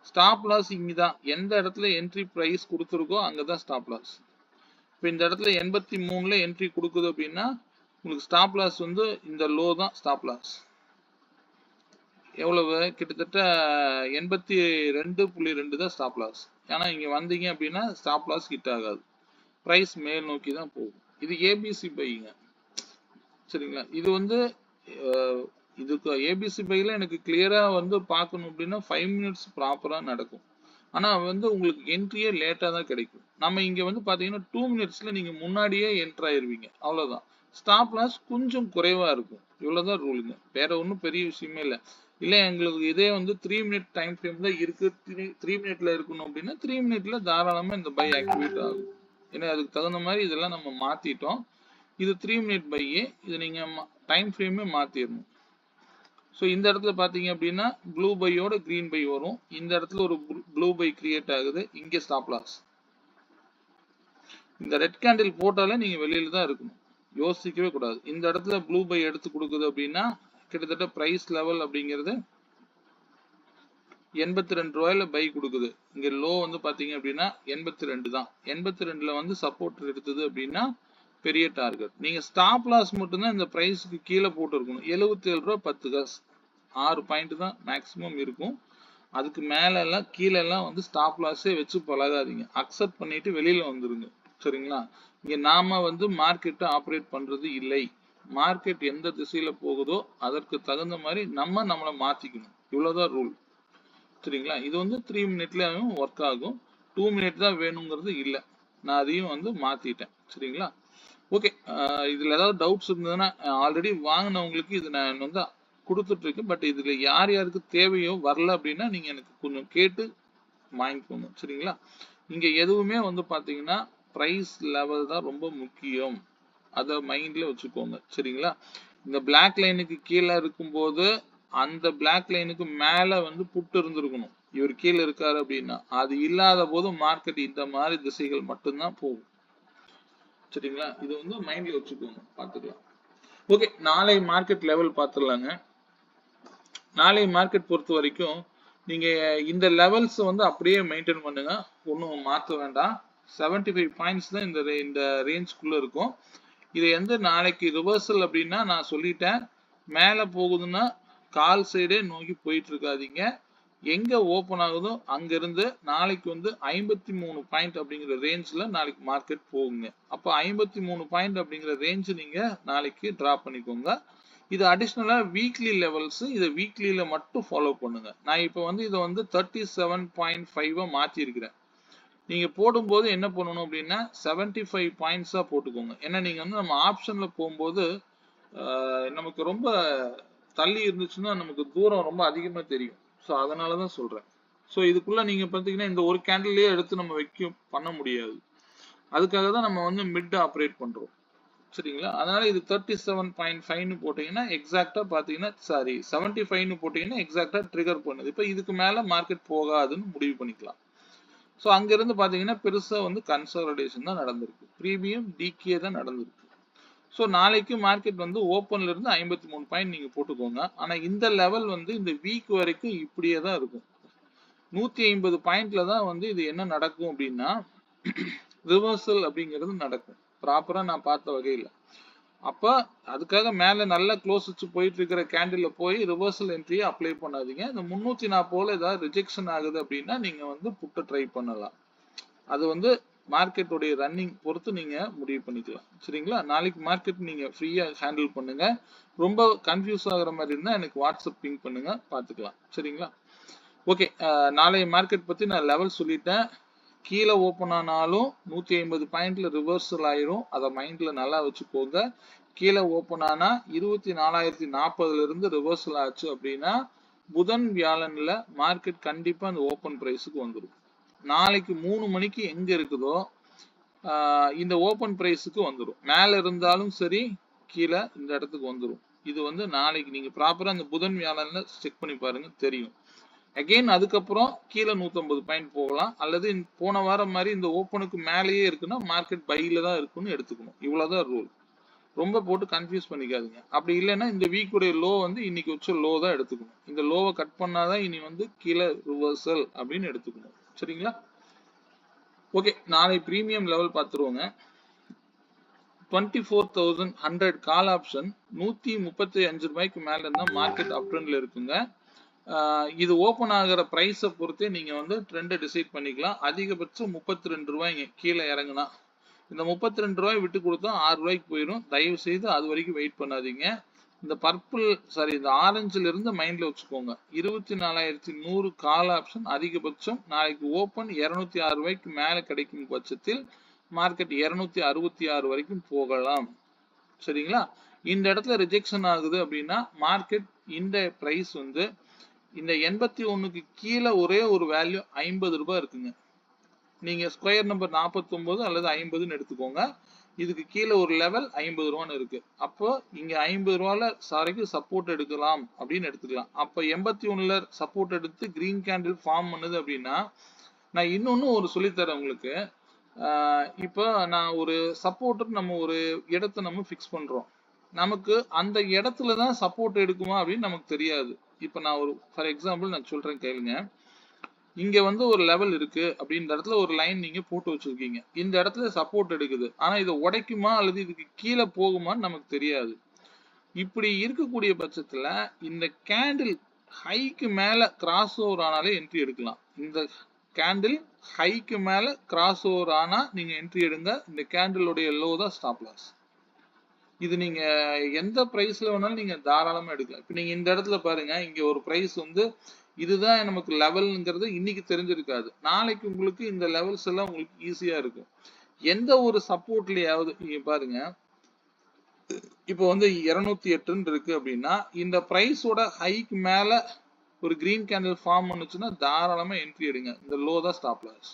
ஸ்டாப் லாஸ் இங்கதான். எந்த இடத்துல என்ட்ரி பிரைஸ் கொடுத்துருக்கோ அங்கதான் ஸ்டாப் லாஸ். இப்போ இந்த இடத்துல 83ல என்ட்ரி கொடுக்குது அப்படின்னா உங்களுக்கு ஸ்டாப் லாஸ் வந்து இந்த லோ தான் ஸ்டாப் லாஸ். எவ்வளவு? கிட்டத்தட்ட 82.2 தான் ஸ்டாப் லாஸ். ஏன்னா இங்க வந்தீங்க அப்படின்னா ஸ்டாப் லாஸ் ஹிட் ஆகாது. பிரைஸ் மேல் நோக்கி தான் போகும். இது ஏபிசி பைங்க. சரிங்களா? இது வந்து இதுக்கு ஏபிசி பைல எனக்கு கிளியரா வந்து பார்க்கணும் அப்படின்னா 5 மினிட்ஸ் ப்ராப்பரா நடக்கும். ஆனா வந்து உங்களுக்கு என்ட்ரியே லேட்டா தான் கிடைக்கும். நம்ம இங்க வந்து பாத்தீங்கன்னா 2 மினிட்ஸ்ல நீங்க முன்னாடியே என்டர் ஆயிருவீங்க, அவ்வளவுதான். ஸ்டாப் லாஸ் கொஞ்சம் குறைவா இருக்கும். இவ்வளவுதான் ரூலுங்க. வேற ஒன்றும் பெரிய விஷயமே இல்லை. இல்ல எங்களுக்கு இதே வந்து 3 மினிட் டைம் ஃப்ரேம் தான் இருக்கு, 3 மினிட்ல இருக்கணும் அப்படின்னா 3 மினிட்ல தாராளமா இந்த பை ஆக்டிவேட் ஆகும். ஏன்னா அதுக்கு தகுந்த மாதிரி இதெல்லாம் நம்ம மாத்திட்டோம். இது 3 மினிட் பையே. இது நீங்க டைம் ஃப்ரேமே மாத்திடணும். ஸோ இந்த இடத்துல பாத்தீங்க அப்படின்னா ப்ளூ பையோட கிரீன் பை வரும். இந்த இடத்துல ஒரு ப்ளூ பை கிரியேட் ஆகுது. இங்கே ஸ்டாப் லாஸ். இந்த ரெட் கேண்டில் போட்டாலே நீங்க வெளியில தான் இருக்கணும், யோசிக்கவே கூடாது. இந்த இடத்துல ப்ளூ பை எடுத்து கொடுக்குது அப்படின்னா கிட்டத்தட்ட பிரைஸ் லெவல் அப்படிங்கிறது 82 ரூபாயில பை கொடுக்குது. இங்க லோ வந்து பாத்தீங்க அப்படின்னா 82 தான். 82ல வந்து சப்போர்ட் எடுத்தது அப்படின்னா பெரிய டார்கெட். நீங்க ஸ்டாப் லாஸ் மட்டும்தான் இந்த பிரைஸ்க்கு கீழே போட்டு இருக்கணும். 77 ரூபாய் 10 காசு. 6 பாயிண்ட் தான் மேக்சிமம் இருக்கும். அதுக்கு மேல எல்லாம் கீழே எல்லாம் வந்து ஸ்டாப் லாஸே வச்சு பழகாதீங்க. அக்செப்ட் பண்ணிட்டு வெளியில வந்துருங்க. சரிங்களா? இங்க நாம வந்து மார்க்கெட்டை ஆப்ரேட் பண்றது இல்லை. மார்க்கெட் எந்த திசையில போகுதோ அதற்கு தகுந்த மாதிரி நம்மளை மாத்திக்கணும். இவ்வளவுதான் ரூல். சரிங்களா? இது வந்து 3 மினிட்லயும் ஒர்க் ஆகும். 2 மினிட் தான் வேணுங்கிறது இல்லை. நான் அதையும் வந்து மாத்திட்டேன். சரிங்களா? ஓகே. இதுல ஏதாவது டவுட்ஸ் இருந்ததுன்னா ஆல்ரெடி வாங்கினவங்களுக்கு இது நான் வந்து கொடுத்துட்டு இருக்கேன். பட் இதுல யார் யாருக்கு தேவையோ வரல அப்படின்னா நீங்க எனக்கு கொஞ்சம் கேட்டு வாங்கிக்கோங்க. சரிங்களா? இங்க எதுவுமே வந்து பாத்தீங்கன்னா பிரைஸ் லெவல் தான் ரொம்ப முக்கியம். அதை மைண்ட்ல வச்சுக்கோங்க. சரிங்களா? இந்த பிளாக் லைனுக்கு கீழே இருக்கும்போது அந்த பிளாக் லைனுக்கு மேல வந்து புட்டு இருந்திருக்கணும். இவர் கீழே இருக்காரு அப்படின்னா அது இல்லாத போது மார்க்கெட் இந்த மாதிரி திசைகள் மட்டும்தான் போகும். சரிங்களா? இது வந்து மைண்ட்ல வச்சுக்கோங்க, பாத்துக்கலாம். ஓகே, நாளை மார்க்கெட் லெவல் பார்த்துடலாங்க. நாளை மார்க்கெட் பொறுத்த வரைக்கும் நீங்க இந்த லெவல்ஸ் வந்து அப்படியே மெயின்டைன் பண்ணுங்க, ஒன்றும் மாற்ற வேண்டாம். 75 பாயிண்ட்ஸ் தான் இந்த ரேஞ்சுக்குள்ள இருக்கும். இது எந்த நாளைக்கு ரிவர்சல் அப்படின்னா நான் சொல்லிட்டேன். மேலே போகுதுன்னா கால் சைடே நோக்கி போயிட்டு இருக்காதீங்க. எங்க ஓப்பன் ஆகுதோ அங்க இருந்து நாளைக்கு வந்து 53 பாயிண்ட் அப்படிங்கிற ரேஞ்ச்ல நாளைக்கு மார்க்கெட் போகுங்க. அப்போ 53 பாயிண்ட் அப்படிங்கிற ரேஞ்ச் நீங்க நாளைக்கு டிரா பண்ணிக்கோங்க. இது அடிஷ்னலா வீக்லி லெவல்ஸ். இதை வீக்லியில மட்டும் ஃபாலோ பண்ணுங்க. நான் இப்போ வந்து இதை வந்து 37.5 மாத்தி இருக்கிறேன். நீங்க போடும்போது என்ன பண்ணணும் அப்படின்னா 75 பாயிண்ட்ஸா போட்டுக்கோங்க. ஏன்னா நீங்க வந்து நம்ம ஆப்ஷன்ல போகும்போது நமக்கு ரொம்ப தள்ளி இருந்துச்சுன்னா நமக்கு தூரம் ரொம்ப அதிகமா தெரியும். ஸோ அதனாலதான் சொல்றேன். ஸோ இதுக்குள்ள நீங்க பாத்தீங்கன்னா இந்த ஒரு கேண்டில்லயே எடுத்து நம்ம பண்ண முடியாது. அதுக்காக தான் நம்ம வந்து மிட் ஆப்ரேட் பண்றோம். சரிங்களா? அதனால இது 37.5 போட்டீங்கன்னா எக்ஸாக்டா பாத்தீங்கன்னா சாரி 75 போட்டீங்கன்னா எக்ஸாக்டா ட்ரிகர் பண்ணுது. இப்ப இதுக்கு மேல மார்க்கெட் போகாதுன்னு முடிவு பண்ணிக்கலாம். ஸோ அங்க இருந்து பாத்தீங்கன்னா பெருசா வந்து கன்சாலிடேஷன் தான் நடந்திருக்கு. பிரீமியம் டிகே தான் நடந்திருக்கு. ஸோ நாளைக்கு மார்க்கெட் வந்து ஓப்பன்ல இருந்து 53 பாயிண்ட் நீங்க போட்டுக்கோங்க. ஆனா இந்த லெவல் வந்து இந்த வீக் வரைக்கும் இப்படியே தான் இருக்கும். 150 பாயிண்ட்ல தான் வந்து இது என்ன நடக்கும் அப்படின்னா ரிவர்சல் அப்படிங்கிறது நடக்கும். ப்ராப்பரா நான் பார்த்த வகையில. அப்ப அதுக்காக மேல நல்ல க்ளோஸ் வச்சு போயிட்டு இருக்கிற கேண்டில்ல போய் ரிவர்சல் என்ட்ரியை அப்ளை பண்ணாதீங்க. இந்த 340 ஏதாவது ரிஜெக்ஷன் ஆகுது அப்படின்னா நீங்க வந்து புட்ட ட்ரை பண்ணலாம். அது வந்து மார்க்கெட்டுடைய ரன்னிங் பொறுத்து நீங்க முடிவு பண்ணிக்கலாம். சரிங்களா? நாளைக்கு மார்க்கெட் நீங்க ஃப்ரீயா ஹேண்டில் பண்ணுங்க. ரொம்ப கன்ஃபியூஸ் ஆகுற மாதிரி இருந்தா எனக்கு வாட்ஸ்அப் பிங் பண்ணுங்க, பார்த்துக்கலாம். சரிங்களா? ஓகே, நாளைய மார்க்கெட் பத்தி நான் லெவல் சொல்லிட்டேன். கீழே ஓப்பன் ஆனாலும் 150 பாயிண்ட்ல ரிவர்சல் ஆயிரும். அதை மைண்ட்ல நல்லா வச்சுக்கோங்க. கீழே ஓப்பன் ஆனா 24,040 இருந்து ரிவர்சல் ஆச்சு அப்படின்னா புதன் வியாழன்ல மார்க்கெட் கண்டிப்பா அந்த ஓப்பன் பிரைஸுக்கு வந்துடும். நாளைக்கு 3 மணிக்கு எங்க இருக்குதோ இந்த ஓப்பன் பிரைஸுக்கு வந்துடும். மேல இருந்தாலும் சரி கீழே இந்த இடத்துக்கு வந்துடும். இது வந்து நாளைக்கு நீங்க ப்ராப்பரா அந்த புதன் வியாழன்ல செக் பண்ணி பாருங்க, தெரியும். அகெயின் அதுக்கப்புறம் கீழே 150 பாயிண்ட் போகலாம். அல்லது போன வாரம் மாதிரி இந்த ஓப்பனுக்கு மேலேயே இருக்குன்னா மார்க்கெட் பையில தான் இருக்குன்னு எடுத்துக்கணும். இவ்வளவுதான் ரூல். ரொம்ப போட்டு கன்ஃபியூஸ் பண்ணிக்காதீங்க. அப்படி இல்லைன்னா இந்த வீக்குடைய லோ வந்து இன்னைக்கு வச்ச லோ தான் எடுத்துக்கணும். இந்த லோவை கட் பண்ணாதான் இனி வந்து கீழே ரிவர்சல் அப்படின்னு எடுத்துக்கணும். சரிங்களா? ஓகே, நாளை பிரீமியம் லெவல் பார்த்துருவோங்க. 24,100 கால் ஆப்ஷன் 135 ரூபாய்க்கு மேல இருந்தா மார்க்கெட் அப் ட்ரெண்ட்ல இருக்குங்க. இது ஓபன் ஆகிற பிரைஸை பொறுத்தே நீங்க வந்து ட்ரெண்டை டிசைட் பண்ணிக்கலாம். அதிகபட்சம் 32 ரூபாய்ங்க கீழே இறங்குனா. இந்த 32 ரூபாய் விட்டு கொடுத்தா 6 ரூபாய்க்கு போயிடும். தயவு செய்து அது வரைக்கும் வெயிட் பண்ணாதீங்க. இந்த பர்பிள் சாரி இந்த ஆரஞ்சுல இருந்து மைண்ட்ல வச்சுக்கோங்க. 24,100 கால் ஆப்ஷன் அதிகபட்சம் நாளைக்கு ஓப்பன் 206 ரூபாய்க்கு மேல கிடைக்கும் பட்சத்தில் மார்க்கெட் 266 வரைக்கும் போகலாம். சரிங்களா? இந்த இடத்துல ரிஜெக்ஷன் ஆகுது அப்படின்னா மார்க்கெட் இந்த பிரைஸ் வந்து இந்த 81க்கு கீழே ஒரே ஒரு வேல்யூ 50 ரூபாய் இருக்குங்க. நீங்க ஸ்கொயர் நம்பர் 49 அல்லது 50ன்னு எடுத்துக்கோங்க. இதுக்கு கீழே ஒரு லெவல் 50 ரூபான்னு இருக்கு. அப்போ இங்க 50 ரூபால சாரிக்கு சப்போர்ட் எடுக்கலாம் அப்படின்னு எடுத்துக்கலாம். அப்ப 81ல சப்போர்ட் எடுத்து கிரீன் கேண்டில் ஃபார்ம் பண்ணுது அப்படின்னா நான் இன்னொன்னு ஒரு சொல்லித்தரேன் உங்களுக்கு. இப்போ நான் ஒரு சப்போர்ட் நம்ம ஒரு இடத்தை நம்ம ஃபிக்ஸ் பண்றோம். நமக்கு அந்த இடத்துல தான் சப்போர்ட் எடுக்குமா அப்படின்னு நமக்கு தெரியாது. இப்ப நான் ஒரு ஃபார் எக்ஸாம்பிள் நான் சொல்றேன் கேளுங்க. இங்க வந்து ஒரு லெவல் இருக்கு அப்படின்ற இடத்துல ஒரு லைன் நீங்க போட்டு வச்சிருக்கீங்க. இந்த இடத்துல சப்போர்ட் எடுக்குது. ஆனா இதை உடைக்குமா அல்லது இதுக்கு கீழே போகுமான்னு நமக்கு தெரியாது. இப்படி இருக்கக்கூடிய பட்சத்துல இந்த கேண்டில் ஹைக்கு மேல கிராஸ் ஓவர் ஆனாலே என்ட்ரி எடுக்கலாம். இந்த கேண்டில் ஹைக்கு மேல கிராஸ் ஓவர் ஆனா நீங்க என்ட்ரி எடுங்க. இந்த கேண்டிலுடைய லோ தான் ஸ்டாப் லாஸ். இது நீங்க எந்த பிரைஸ்ல வேணாலும் நீங்க தாராளமா எடுக்கலாம். இப்ப நீங்க இந்த இடத்துல பாருங்க, இங்க ஒரு பிரைஸ் வந்து இதுதான் நமக்கு லெவல்ங்கிறது இன்னைக்கு தெரிஞ்சிருக்காது. நாளைக்கு உங்களுக்கு இந்த லெவல்ஸ் எல்லாம் உங்களுக்கு ஈஸியா இருக்கும். எந்த ஒரு சப்போர்ட்லயாவது நீங்க பாருங்க, இப்போ வந்து 208 இருக்கு அப்படின்னா இந்த பிரைஸோட ஹைக்கு மேல ஒரு கிரீன் கேண்டில் ஃபார்ம் பண்ணுச்சுன்னா தாராளமா என்ட்ரி எடுங்க. இந்த லோ தான் ஸ்டாப் லாஸ்.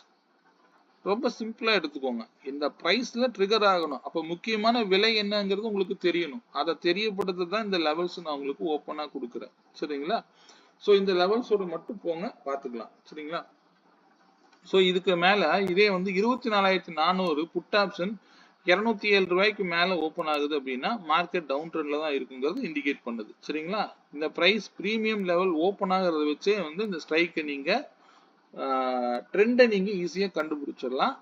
ரொம்ப சிம்பிளா எடுத்துக்கோங்க. இந்த பிரைஸ்ல ட்ரிகர் ஆகணும். அப்ப முக்கியமான விலை என்னங்கிறது உங்களுக்கு தெரியணும். அதை தெரியப்படுத்த தான் இந்த லெவல்ஸ் நான் உங்களுக்கு ஓப்பனா கொடுக்குறேன். சரிங்களா? சோ இந்த லெவல்ஸோட மட்டும் போங்க, பாத்துக்கலாம். சரிங்களா? சோ இதுக்கு மேல இதே வந்து 24,400 புட் ஆப்ஷன் 207 ரூபாய்க்கு மேல ஓப்பன் ஆகுது அப்படின்னா மார்க்கெட் டவுன் ட்ரெண்ட்ல தான் இருக்குங்கிறது இண்டிகேட் பண்ணுது. சரிங்களா? இந்த பிரைஸ் பிரீமியம் லெவல் ஓப்பன் ஆகிறத வச்சே வந்து இந்த ஸ்ட்ரைக்கை நீங்க ட்ரெண்டை நீங்க ஈஸியா கண்டுபிடிச்சிடலாம்.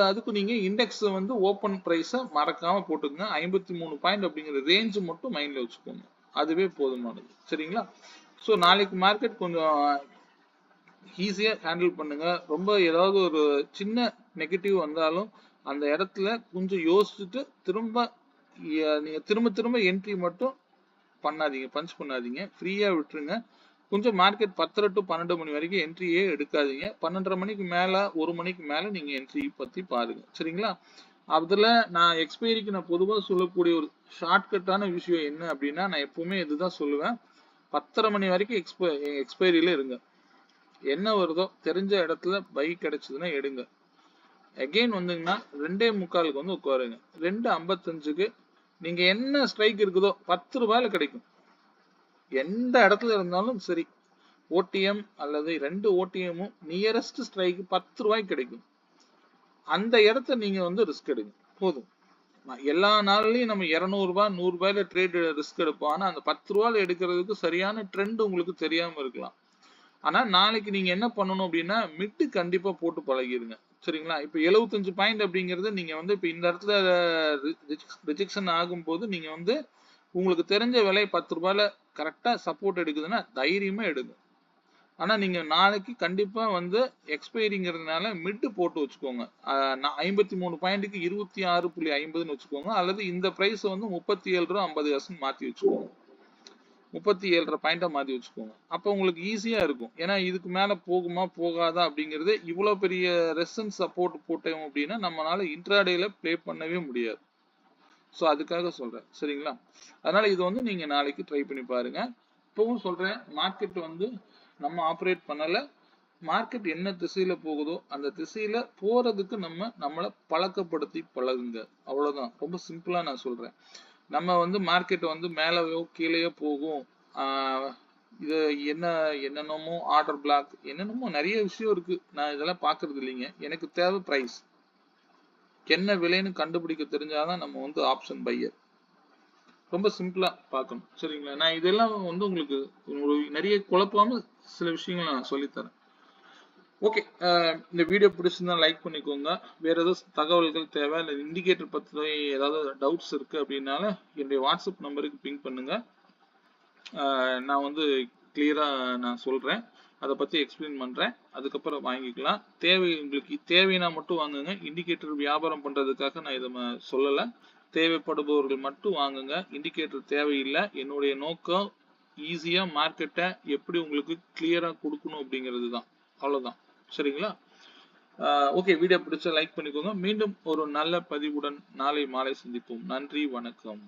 அதுக்கு நீங்க இண்டெக்ஸ் வந்து ஓப்பன் பிரைஸை மறக்காம போட்டுக்கங்க. 53 பாயிண்ட் அப்படிங்கிற ரேஞ்ச் மட்டும் மைண்ட்ல வச்சுக்கோங்க. அதுவே போதுமானது. சரிங்களா? ஸோ நாளைக்கு மார்க்கெட் கொஞ்சம் ஈஸியா ஹேண்டில் பண்ணுங்க. ரொம்ப ஏதாவது ஒரு சின்ன நெகட்டிவ் வந்தாலும் அந்த இடத்துல கொஞ்சம் யோசிச்சுட்டு நீங்க திரும்ப என்ட்ரி மட்டும் பண்ணாதீங்க, பஞ்ச் பண்ணாதீங்க, ஃப்ரீயா விட்டுருங்க. கொஞ்சம் மார்க்கெட் 10 to 12 மணி வரைக்கும் என்ட்ரியே எடுக்காதீங்க. 12:30 மணிக்கு மேல 1 மணிக்கு மேல நீங்க என்ட்ரி பத்தி பாருங்க. சரிங்களா? அதுல நான் எக்ஸ்பைரிக்கு நான் பொதுவா சொல்லக்கூடிய ஒரு ஷார்ட்கட்டான விஷயம் என்ன அப்படின்னா, நான் எப்பவுமே இதுதான் சொல்லுவேன். 10:30 மணி வரைக்கும் எக்ஸ்பைரியில இருங்க. என்ன வருதோ தெரிஞ்ச இடத்துல பை கிடைச்சதுன்னா எடுங்க. அகைன் வந்தீங்கன்னா 2:45க்கு வந்து உட்காருங்க. 2:55க்கு நீங்க என்ன ஸ்ட்ரைக் இருக்குதோ 10 ரூபாயில கிடைக்கும். எந்த இடத்துல இருந்தாலும் சரி, ஓடிஎம் அல்லது 2 ஓடிஎம்மும் நியரஸ்ட் ஸ்ட்ரைக் 10 ரூபாய்க்கு கிடைக்கும். அந்த இடத்த நீங்க வந்து ரிஸ்க் எடுங்க போதும். எல்லா நாள்லயும் நம்ம 200 ரூபாய் 100 ரூபாயில ட்ரேட் ரிஸ்க் எடுப்போம். ஆனா அந்த 10 ரூபாயில எடுக்கிறதுக்கு சரியான ட்ரெண்ட் உங்களுக்கு தெரியாம இருக்கலாம். ஆனா நாளைக்கு நீங்க என்ன பண்ணணும் அப்படின்னா, மிட் கண்டிப்பா போட்டு பழகிருங்க. சரிங்களா? இப்ப 75 பாயிண்ட் அப்படிங்கிறது நீங்க வந்து இப்ப இந்த இடத்துல ரிஜெக்ஷன் ஆகும்போது நீங்க வந்து உங்களுக்கு தெரிஞ்ச விலை 10 ரூபாயில கரெக்டா சப்போர்ட் எடுக்குதுன்னா தைரியமா எடுங்க. ஆனா நீங்க நாளைக்கு கண்டிப்பா வந்து எக்ஸ்பைரிங்கிறதுனால மிட் போட்டு வச்சுக்கோங்க. 53 பாயிண்ட்டுக்கு 26.50ன்னு வச்சுக்கோங்க. அல்லது இந்த பிரைஸ் வந்து 37.50 ரூபா மாத்தி வச்சுக்கோங்க. 37.5 பாயிண்டா மாத்தி வச்சுக்கோங்க. அப்ப உங்களுக்கு ஈஸியா இருக்கும். ஏன்னா இதுக்கு மேல போகுமா போகாதா அப்படிங்கிறது இவ்வளவு பெரிய ரெசிஸ்டன்ஸ் சப்போர்ட் போட்டோம் அப்படின்னா நம்மளால இன்ட்ராடேல ப்ளே பண்ணவே முடியாது. சோ அதுக்காக சொல்றேன். சரிங்களா? அதனால இது வந்து நீங்க நாளைக்கு ட்ரை பண்ணி பாருங்க. இப்பவும் சொல்றேன், மார்க்கெட் வந்து நம்ம ஆப்ரேட் பண்ணல. மார்க்கெட் என்ன திசையில போகுதோ அந்த திசையில போறதுக்கு நம்மள பழக்கப்படுத்தி பழகுங்க. அவ்வளவுதான். ரொம்ப சிம்பிளா நான் சொல்றேன். நம்ம வந்து மார்க்கெட் வந்து மேலயோ கீழேயோ போகும். இது என்னென்னமோ ஆர்டர் பிளாக் என்னென்னமோ நிறைய விஷயம் இருக்கு. நான் இதெல்லாம் பாக்குறது இல்லைங்க. எனக்கு தேவை பிரைஸ். என்ன விலைன்னு கண்டுபிடிக்க தெரிஞ்சாதான் நம்ம வந்து ஆப்ஷன் பையர். ரொம்ப சிம்பிளா பார்க்கணும். சரிங்களா? நான் இதெல்லாம் வந்து உங்களுக்கு நிறைய குழப்பாம சில விஷயங்கள் நான் சொல்லித்தரேன். ஓகே, இந்த வீடியோ பிடிச்சிருந்தா லைக் பண்ணிக்கோங்க. வேற ஏதாவது தகவல்கள் தேவை இல்லை இண்டிகேட்டர் பத்தி ஏதாவது டவுட்ஸ் இருக்கு அப்படின்னால என்னுடைய வாட்ஸ்அப் நம்பருக்கு பிங் பண்ணுங்க. நான் வந்து கிளியரா நான் சொல்றேன். அதை பத்தி எக்ஸ்பிளைன் பண்றேன். அதுக்கப்புறம் வாங்கிக்கலாம். உங்களுக்கு தேவைன்னா மட்டும் வாங்குங்க. இண்டிகேட்டர் வியாபாரம் பண்றதுக்காக நான் இதை சொல்லல. தேவைப்படுபவர்கள் மட்டும் வாங்குங்க. இண்டிகேட்டர் தேவையில்லை. என்னுடைய நோக்கம் ஈஸியா மார்க்கெட்டை எப்படி உங்களுக்கு கிளியரா கொடுக்கணும் அப்படிங்கிறது தான். அவ்வளவுதான். சரிங்களா? ஓகே, வீடியோ பிடிச்சா லைக் பண்ணிக்கோங்க. மீண்டும் ஒரு நல்ல பதிவுடன் நாளை மாலை சந்திப்போம். நன்றி, வணக்கம்.